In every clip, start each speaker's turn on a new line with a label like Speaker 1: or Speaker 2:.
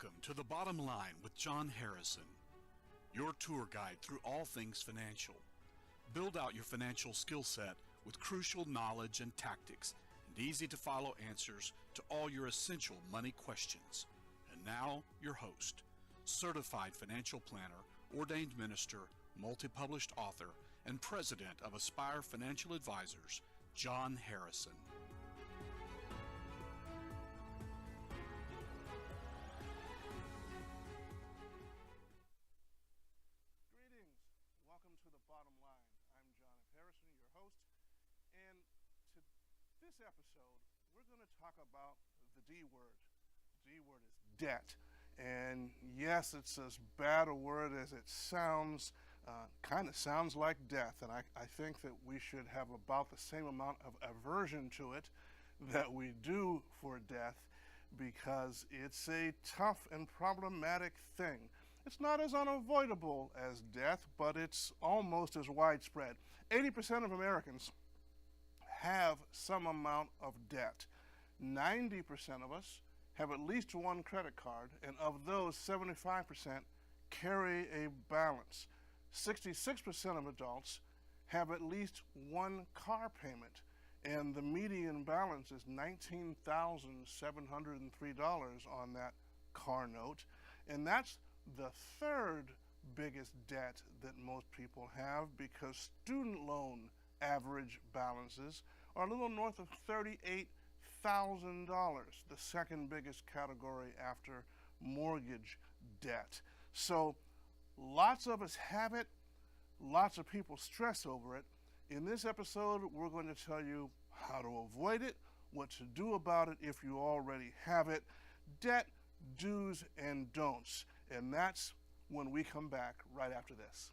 Speaker 1: Welcome to The Bottom Line with John Harrison, your tour guide through all things financial. Build out your financial skill set with crucial knowledge and tactics and easy to follow answers to all your essential money questions. And now, your host, certified financial planner, ordained minister, multi-published author, and president of Aspire Financial Advisors, John Harrison.
Speaker 2: Welcome to The Bottom Line. I'm John Harrison, your host, and to this episode, we're going to talk about the D word. The D word is debt. And yes, it's as bad a word as it sounds, kind of sounds like death, and I think that we should have about the same amount of aversion to it that we do for death, because it's a tough and problematic thing. It's not as unavoidable as death, but it's almost as widespread. 80% of Americans have some amount of debt. 90% of us have at least one credit card, and of those, 75% carry a balance. 66% of adults have at least one car payment, and the median balance is $19,703 on that car note, and that's the third biggest debt that most people have, because student loan average balances are a little north of $38,000, the second biggest category after mortgage debt. So lots of us have it, lots of people stress over it. In this episode, we're going to tell you how to avoid it, what to do about it if you already have it, debt do's and don'ts. And that's when we come back right after this.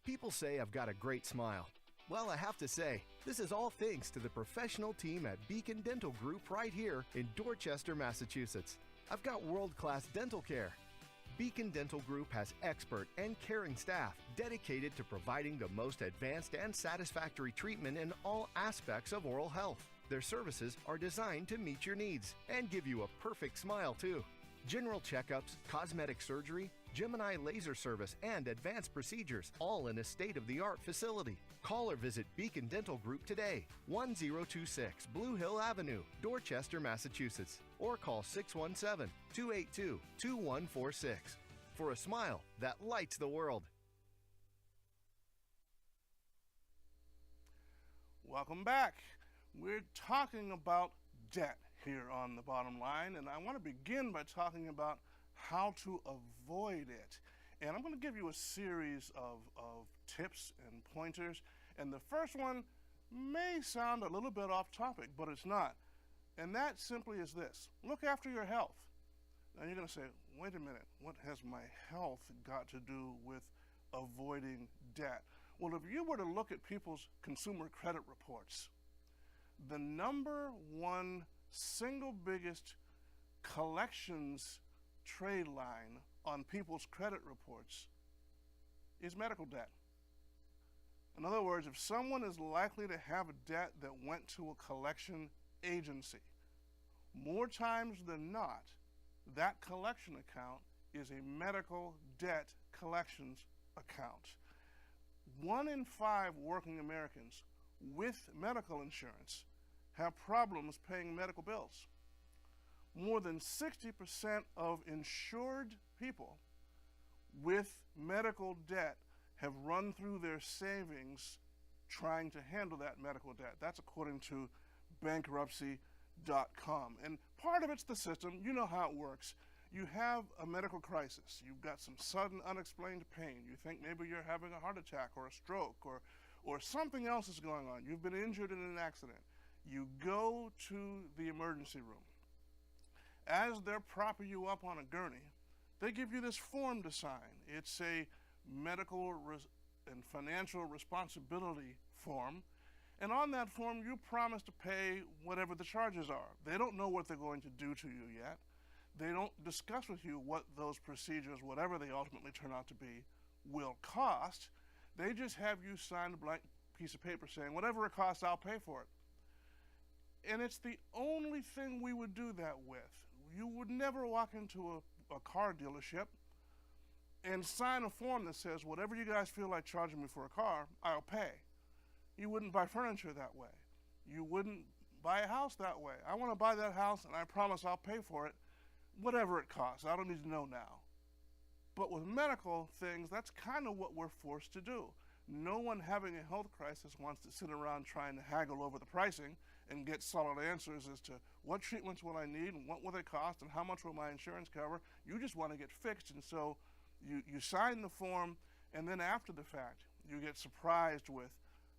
Speaker 3: People say I've got a great smile. Well, I have to say, this is all thanks to the professional team at Beacon Dental Group right here in Dorchester, Massachusetts. I've got world-class dental care. Beacon Dental Group has expert and caring staff dedicated to providing the most advanced and satisfactory treatment in all aspects of oral health. Their services are designed to meet your needs and give you a perfect smile, too. General checkups, cosmetic surgery, Gemini laser service, and advanced procedures, all in a state-of-the-art facility. Call or visit Beacon Dental Group today, 1026 Blue Hill Avenue, Dorchester, Massachusetts, or call 617-282-2146 for a smile that lights the world.
Speaker 2: Welcome back. We're talking about debt here on The Bottom Line, and I want to begin by talking about how to avoid it. And I'm going to give you a series of tips and pointers, and the first one may sound a little bit off topic, but it's not. And that simply is this: look after your health. Now you're going to say, wait a minute, what has my health got to do with avoiding debt? Well, if you were to look at people's consumer credit reports, the number one single biggest collections trade line on people's credit reports is medical debt. In other words, if someone is likely to have a debt that went to a collection agency, more times than not, that collection account is a medical debt collections account. 1 in 5 working Americans with medical insurance have problems paying medical bills. More than 60% of insured people with medical debt have run through their savings trying to handle that medical debt. That's according to bankruptcy.com. And part of it's the system. You know how it works. You have a medical crisis. You've got some sudden unexplained pain. You think maybe you're having a heart attack or a stroke or something else is going on. You've been injured in an accident. You go to the emergency room. As they're propping you up on a gurney, they give you this form to sign. It's a medical and financial responsibility form. And on that form, you promise to pay whatever the charges are. They don't know what they're going to do to you yet. They don't discuss with you what those procedures, whatever they ultimately turn out to be, will cost. They just have you sign a blank piece of paper saying, whatever it costs, I'll pay for it. And it's the only thing we would do that with. you would never walk into a car dealership and sign a form that says, whatever you guys feel like charging me for a car, I'll pay. You wouldn't buy furniture that way. You wouldn't buy a house that way. I want to buy that house, and I promise I'll pay for it, whatever it costs. I don't need to know now. But with medical things, that's kind of what we're forced to do. No one having a health crisis wants to sit around trying to haggle over the pricing and get solid answers as to what treatments will I need and what will they cost and how much will my insurance cover. You just want to get fixed, and so you sign the form, and then after the fact, you get surprised with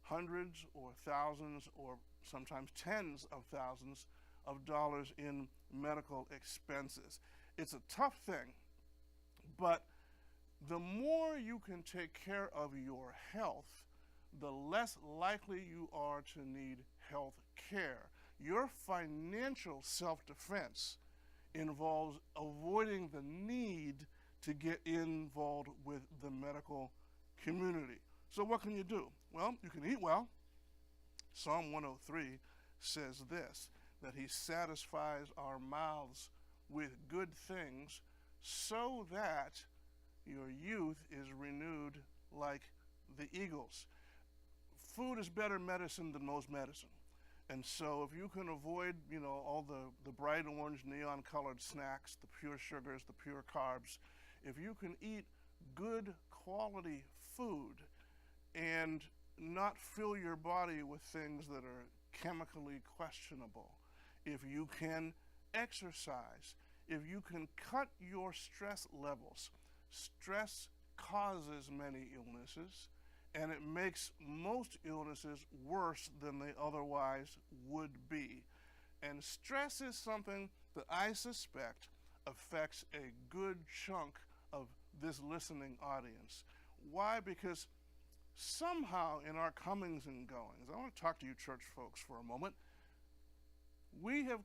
Speaker 2: hundreds or thousands or sometimes tens of thousands of dollars in medical expenses. It's a tough thing, but the more you can take care of your health, the less likely you are to need health care. Your financial self-defense involves avoiding the need to get involved with the medical community. So what can you do? Well, you can eat well. Psalm 103 says this, that he satisfies our mouths with good things so that your youth is renewed like the eagles. Food is better medicine than most medicine. And so if you can avoid, all the bright orange neon colored snacks, the pure sugars, the pure carbs, if you can eat good quality food and not fill your body with things that are chemically questionable, if you can exercise, if you can cut your stress levels. Stress causes many illnesses, and it makes most illnesses worse than they otherwise would be. And stress is something that I suspect affects a good chunk of this listening audience. Why? Because somehow in our comings and goings, I want to talk to you church folks for a moment, we have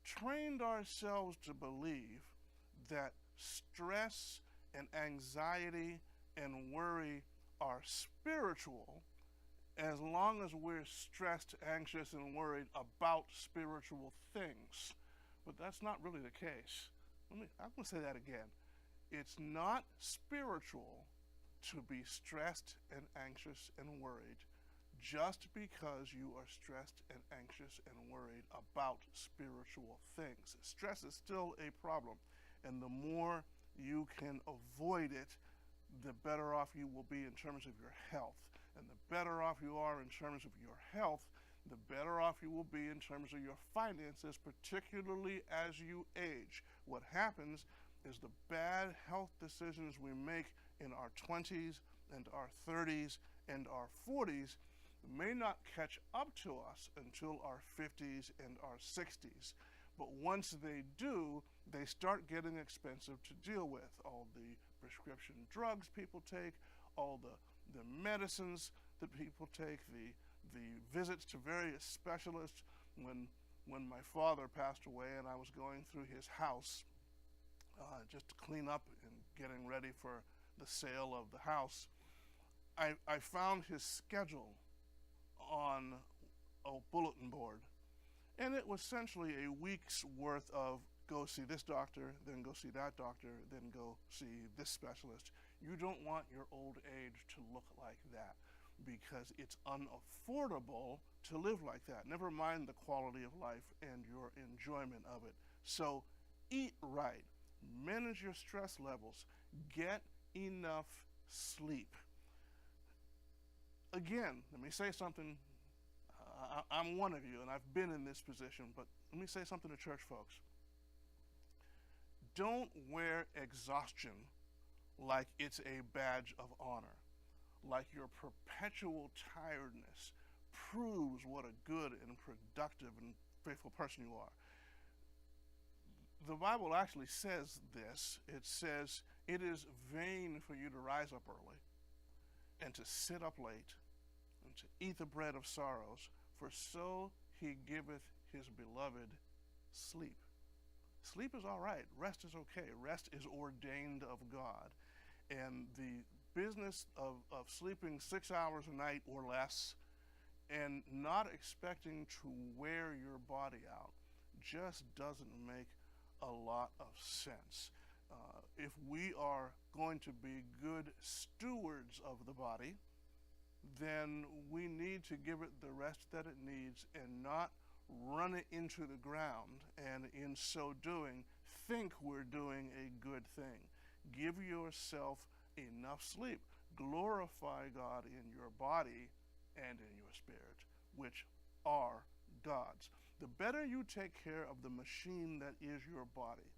Speaker 2: trained ourselves to believe that stress and anxiety and worry are spiritual as long as we're stressed, anxious, and worried about spiritual things. But that's not really the case. I'm going to say that again. It's not spiritual to be stressed and anxious and worried just because you are stressed and anxious and worried about spiritual things. Stress is still a problem, and the more you can avoid it, the better off you will be in terms of your health. And the better off you are in terms of your health, the better off you will be in terms of your finances, particularly as you age. What happens is the bad health decisions we make in our 20s and our 30s and our 40s may not catch up to us until our 50s and our 60s. But once they do, they start getting expensive to deal with. All the prescription drugs people take, all the medicines that people take, the visits to various specialists. When my father passed away and I was going through his house just to clean up and getting ready for the sale of the house, I found his schedule on a bulletin board. And it was essentially a week's worth of go see this doctor, then go see that doctor, then go see this specialist. You don't want your old age to look like that because it's unaffordable to live like that. Never mind the quality of life and your enjoyment of it. So eat right, manage your stress levels, get enough sleep. Again, let me say something. I'm one of you, and I've been in this position, but let me say something to church folks. Don't wear exhaustion like it's a badge of honor, like your perpetual tiredness proves what a good and productive and faithful person you are. The Bible actually says this. It says, it is vain for you to rise up early and to sit up late and to eat the bread of sorrows, for so he giveth his beloved sleep. Sleep is all right. Rest is okay. Rest is ordained of God. And the business of sleeping 6 hours a night or less and not expecting to wear your body out just doesn't make a a lot of sense. If we are going to be good stewards of the body, then we need to give it the rest that it needs and not run it into the ground, and in so doing, think we're doing a good thing. Give yourself enough sleep. Glorify God in your body and in your spirit, which are God's. The better you take care of the machine that is your body,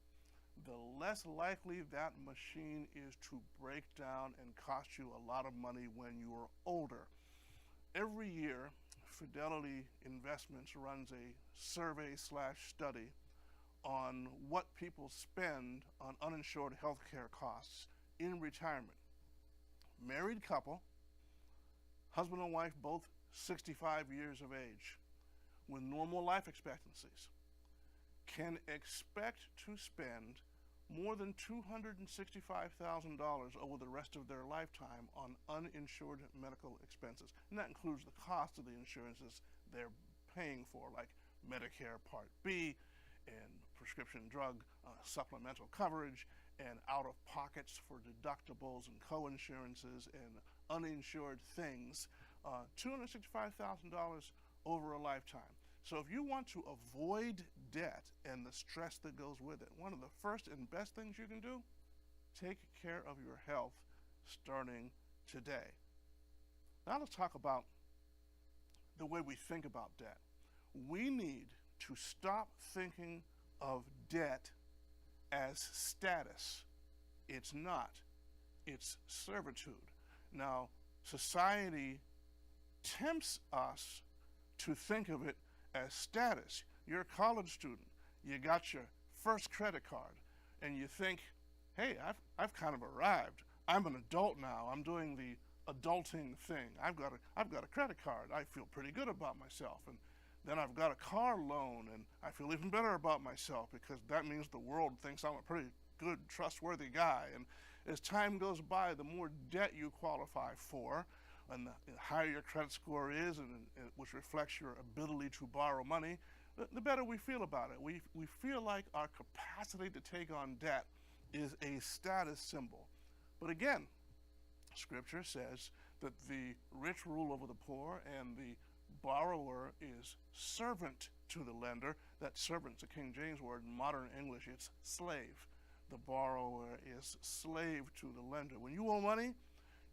Speaker 2: the less likely that machine is to break down and cost you a lot of money when you're older. Every year, Fidelity Investments runs a survey/study on what people spend on uninsured health care costs in retirement. Married couple, husband and wife, both 65 years of age, with normal life expectancies, can expect to spend more than $265,000 over the rest of their lifetime on uninsured medical expenses. And that includes the cost of the insurances they're paying for, like Medicare Part B and prescription drug supplemental coverage, and out-of-pockets for deductibles and co-insurances and uninsured things, $265,000 over a lifetime. So if you want to avoid debt and the stress that goes with it, one of the first and best things you can do, take care of your health starting today. Now let's talk about the way we think about debt. We need to stop thinking of debt as status. It's not. It's servitude. Now, society tempts us to think of it as status. You're a college student. You got your first credit card, and you think, hey, I've kind of arrived. I'm an adult now. I'm doing the adulting thing. I've got a credit card. I feel pretty good about myself. And then I've got a car loan, and I feel even better about myself because that means the world thinks I'm a pretty good, trustworthy guy. And as time goes by, the more debt you qualify for, and the higher your credit score is, and which reflects your ability to borrow money, the better we feel about it. We feel like our capacity to take on debt is a status symbol. But again, Scripture says that the rich rule over the poor, and the borrower is servant to the lender. That servant's a King James word. In modern English, it's slave. The borrower is slave to the lender. When you owe money,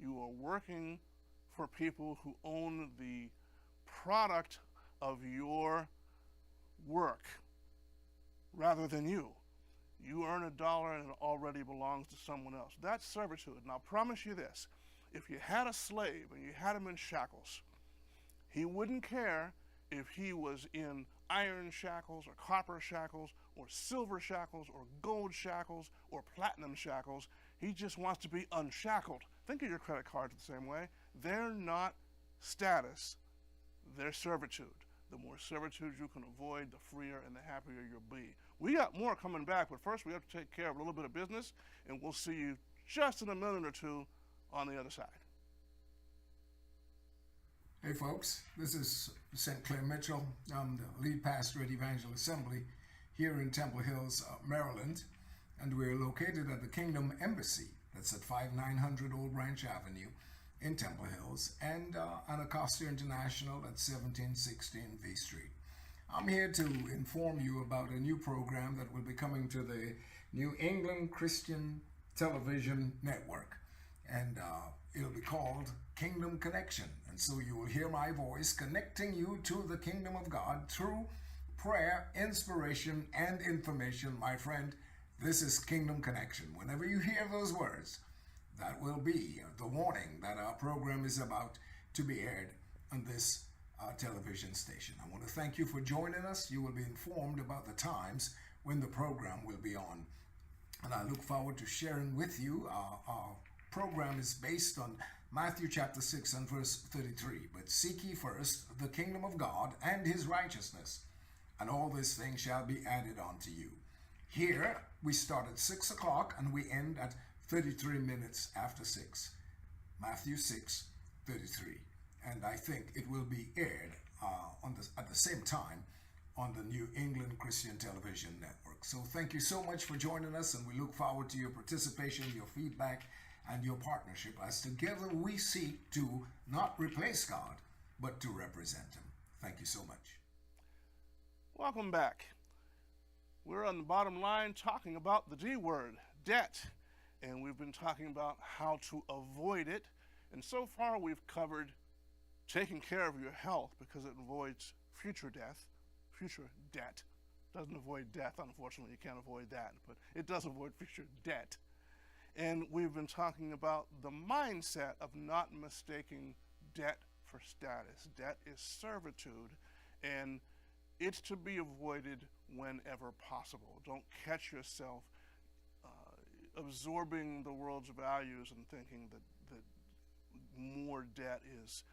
Speaker 2: you are working for people who own the product of your work rather than you. You earn $1 and it already belongs to someone else. That's servitude. And I'll promise you this, if you had a slave and you had him in shackles, he wouldn't care if he was in iron shackles or copper shackles or silver shackles or gold shackles or platinum shackles. He just wants to be unshackled. Think of your credit cards the same way. They're not status, they're servitude. The more servitude you can avoid, the freer and the happier you'll be. We got more coming back, but first we have to take care of a little bit of business, and we'll see you just in a minute or two on the other side.
Speaker 4: Hey folks, this is St. Clair Mitchell. I'm the lead pastor at Evangel Assembly here in Temple Hills, Maryland, and we're located at the Kingdom Embassy. That's at 5900 Old Branch Avenue in Temple Hills, and Anacostia International at 1716 V Street. I'm here to inform you about a new program that will be coming to the New England Christian Television Network, and it'll be called Kingdom Connection. And so you will hear my voice connecting you to the kingdom of God through prayer, inspiration, and information. My friend, this is Kingdom Connection. Whenever you hear those words, that will be the warning that our program is about to be aired on this television station. I want to thank you for joining us. You will be informed about the times when the program will be on. And I look forward to sharing with you. Our program is based on Matthew chapter 6 and verse 33. But seek ye first the kingdom of God and his righteousness, and all these things shall be added unto you. Here we start at 6 o'clock and we end at 33 minutes after 6. Matthew 6:33. And I think it will be aired at the same time on the New England Christian Television Network. So thank you so much for joining us, and we look forward to your participation, your feedback, and your partnership as together we seek to not replace God, but to represent Him. Thank you so much.
Speaker 2: Welcome back. We're on the bottom line talking about the D word, debt. And we've been talking about how to avoid it. And so far we've covered taking care of your health because it avoids future debt. Doesn't avoid death, unfortunately, you can't avoid that, but it does avoid future debt. And we've been talking about the mindset of not mistaking debt for status. Debt is servitude, and it's to be avoided whenever possible. Don't catch yourself absorbing the world's values and thinking that more debt is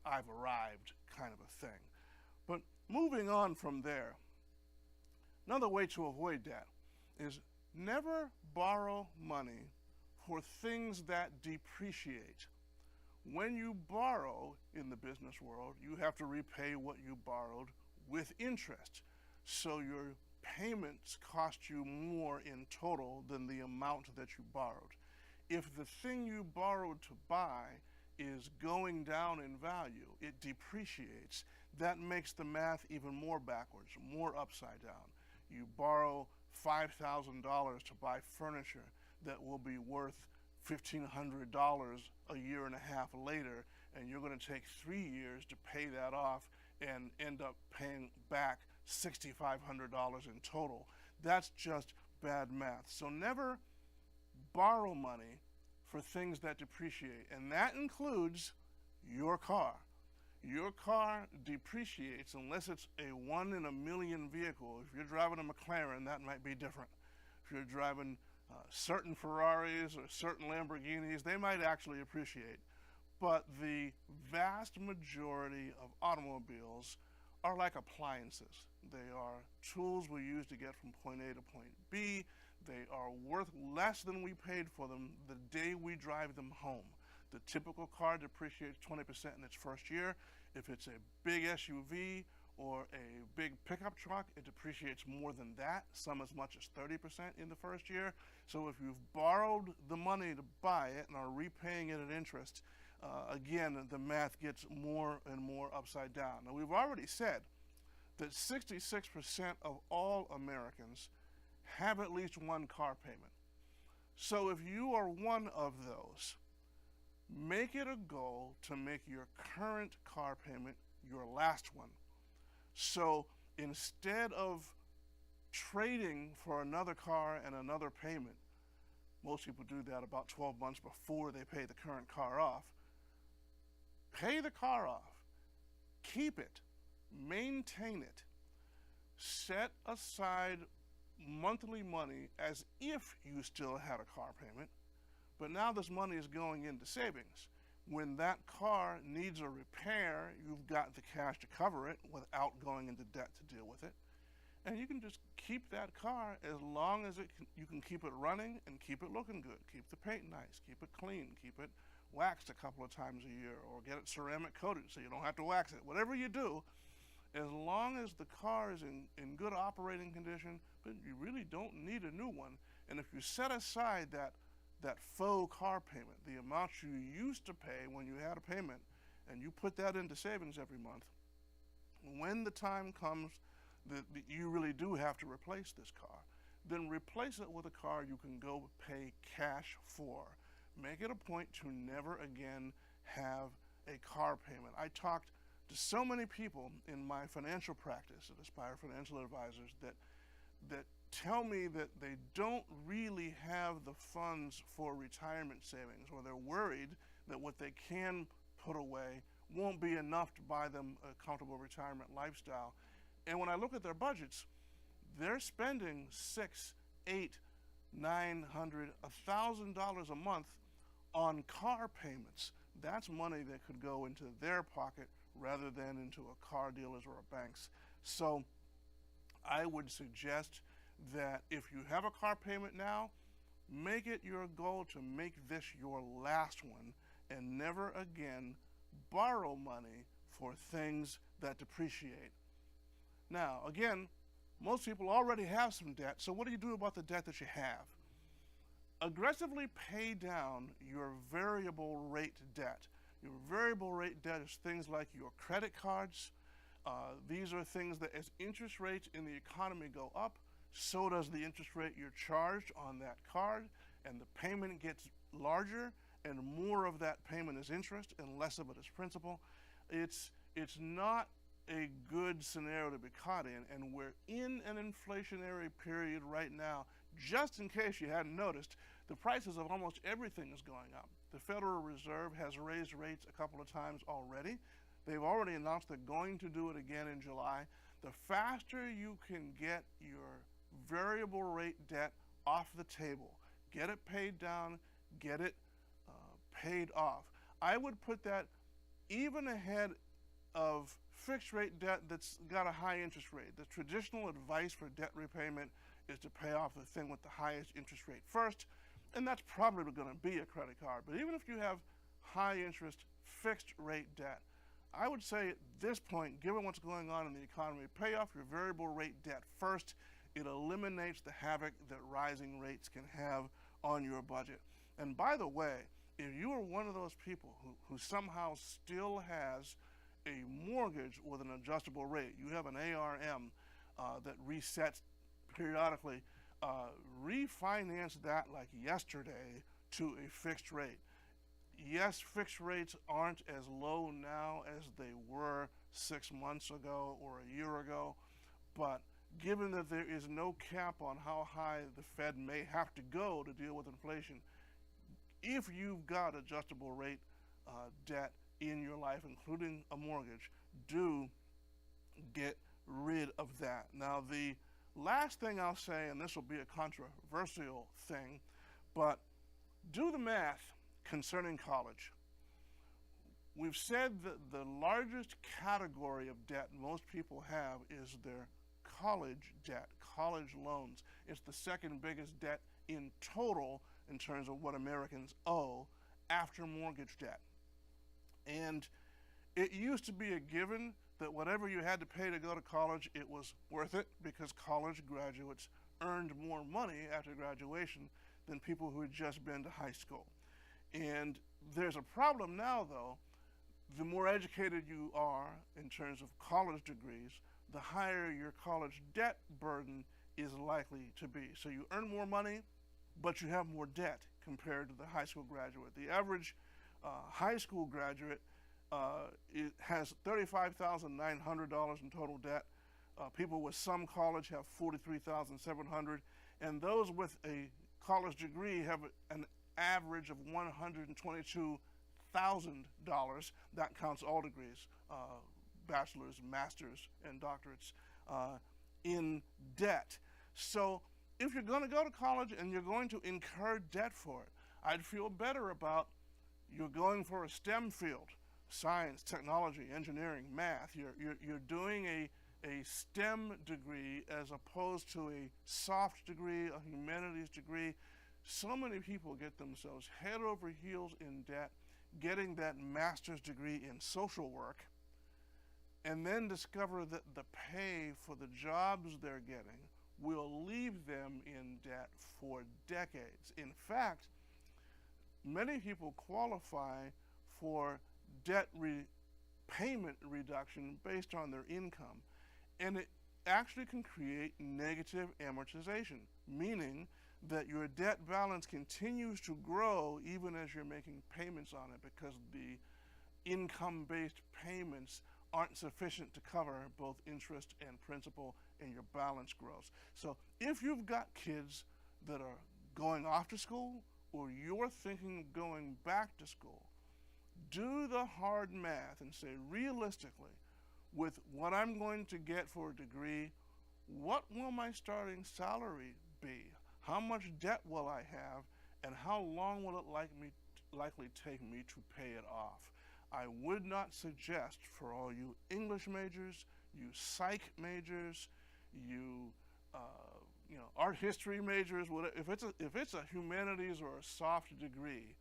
Speaker 2: I've arrived kind of a thing. But moving on from there, another way to avoid debt is never borrow money for things that depreciate. When you borrow in the business world, you have to repay what you borrowed with interest. So your payments cost you more in total than the amount that you borrowed. If the thing you borrowed to buy is going down in value, it depreciates. That makes the math even more backwards, more upside down. You borrow $5,000 to buy furniture that will be worth $1,500 a year and a half later, and you're going to take 3 years to pay that off and end up paying back $6,500 in total. That's just bad math. So never borrow money for things that depreciate, and that includes your car. Your car depreciates unless it's a 1 in a million vehicle. If you're driving a McLaren, that might be different. If you're driving certain Ferraris or certain Lamborghinis, they might actually appreciate. But the vast majority of automobiles are like appliances. They are tools we use to get from point A to point B. They are worth less than we paid for them the day we drive them home. The typical car depreciates 20% in its first year. If it's a big SUV or a big pickup truck, it depreciates more than that, some as much as 30% in the first year. So if you've borrowed the money to buy it and are repaying it at interest, again, the math gets more and more upside down. Now, we've already said that 66% of all Americans have at least one car payment. So if you are one of those, make it a goal to make your current car payment your last one. So instead of trading for another car and another payment, most people do that about 12 months before they pay the current car off. Pay the car off, keep it, maintain it, set aside monthly money as if you still had a car payment, but now this money is going into savings. When that car needs a repair, you've got the cash to cover it without going into debt to deal with it. And you can just keep that car as long as you can keep it running and keep it looking good. Keep the paint nice, keep it clean, keep it waxed a couple of times a year, or get it ceramic coated so you don't have to wax it. Whatever you do, as long as the car is in good operating condition, but you really don't need a new one. And if you set aside that faux car payment, the amount you used to pay when you had a payment, and you put that into savings every month, when the time comes that you really do have to replace this car, then replace it with a car you can go pay cash for. Make it a point to never again have a car payment. I talked to so many people in my financial practice at Aspire Financial Advisors that tell me that they don't really have the funds for retirement savings, or they're worried that what they can put away won't be enough to buy them a comfortable retirement lifestyle. And when I look at their budgets, they're spending $600, $800, $900, $1,000 a month on car payments. That's money that could go into their pocket rather than into a car dealer's or a bank's. So I would suggest that if you have a car payment now, make it your goal to make this your last one, and never again borrow money for things that depreciate. Now, again, most people already have some debt, so what do you do about the debt that you have? Aggressively pay down your variable rate debt. Your variable rate debt is things like your credit cards. These are things that as interest rates in the economy go up, so does the interest rate you're charged on that card, and the payment gets larger, and more of that payment is interest and less of it is principal. It's not a good scenario to be caught in, and we're in an inflationary period right now. Just in case you hadn't noticed, the prices of almost everything is going up. The Federal Reserve has raised rates a couple of times already. They've already announced they're going to do it again in July. The faster you can get your variable rate debt off the table, get it paid down, get it paid off. I would put that even ahead of fixed rate debt that's got a high interest rate. The traditional advice for debt repayment is to pay off the thing with the highest interest rate first, and that's probably going to be a credit card. But even if you have high interest fixed rate debt, I would say at this point, given what's going on in the economy, pay off your variable rate debt first. It eliminates the havoc that rising rates can have on your budget. And by the way, if you are one of those people who somehow still has a mortgage with an adjustable rate, you have an ARM that resets periodically, refinance that like yesterday to a fixed rate. Yes, fixed rates aren't as low now as they were 6 months ago or a year ago, but given that there is no cap on how high the Fed may have to go to deal with inflation, if you've got adjustable rate debt in your life, including a mortgage, do get rid of that. Now, the last thing I'll say, and this will be a controversial thing, but do the math concerning college. We've said that the largest category of debt most people have is their college debt, college loans. It's the second biggest debt in total in terms of what Americans owe after mortgage debt. And it used to be a given that whatever you had to pay to go to college, it was worth it because college graduates earned more money after graduation than people who had just been to high school. And there's a problem now, though. The more educated you are in terms of college degrees, the higher your college debt burden is likely to be. So you earn more money, but you have more debt compared to the high school graduate. The average high school graduate it has $35,900 in total debt. People with some college have $43,700, and those with a college degree have an average of $122,000. That counts all degrees, bachelor's, master's, and doctorates in debt. So if you're going to go to college and you're going to incur debt for it, I'd feel better about you're going for a STEM field, science, technology, engineering, math. You're doing a STEM degree as opposed to a soft degree, a humanities degree. So many people get themselves head over heels in debt, getting that master's degree in social work, and then discover that the pay for the jobs they're getting will leave them in debt for decades. In fact, many people qualify for debt payment reduction based on their income, and it actually can create negative amortization, meaning that your debt balance continues to grow even as you're making payments on it because the income-based payments aren't sufficient to cover both interest and principal, and your balance grows. So if you've got kids that are going off to school or you're thinking of going back to school, do the hard math and say, realistically, with what I'm going to get for a degree, what will my starting salary be? How much debt will I have, and how long will it likely take me to pay it off? I would not suggest for all you English majors, you psych majors, you art history majors, if it's a humanities or a soft degree,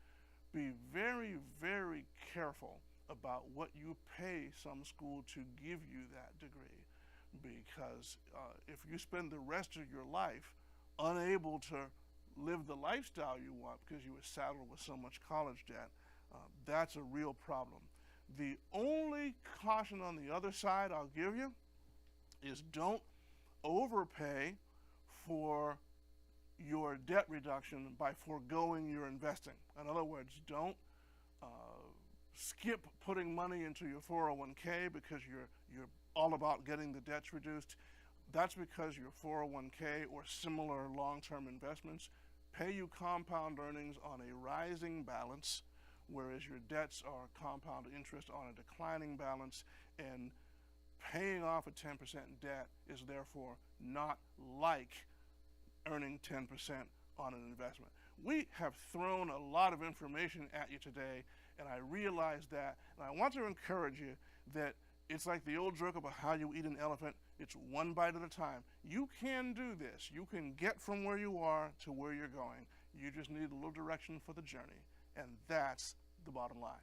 Speaker 2: be very, very careful about what you pay some school to give you that degree, because if you spend the rest of your life unable to live the lifestyle you want because you were saddled with so much college debt, that's a real problem. The only caution on the other side I'll give you is don't overpay for your debt reduction by foregoing your investing. In other words, don't skip putting money into your 401k because you're all about getting the debts reduced. That's because your 401k or similar long-term investments pay you compound earnings on a rising balance, whereas your debts are compound interest on a declining balance, and paying off a 10% debt is therefore not like earning 10% on an investment. We have thrown a lot of information at you today, and I realize that, and I want to encourage you that it's like the old joke about how you eat an elephant. It's one bite at a time. You can do this. You can get from where you are to where you're going. You just need a little direction for the journey, and that's the bottom line.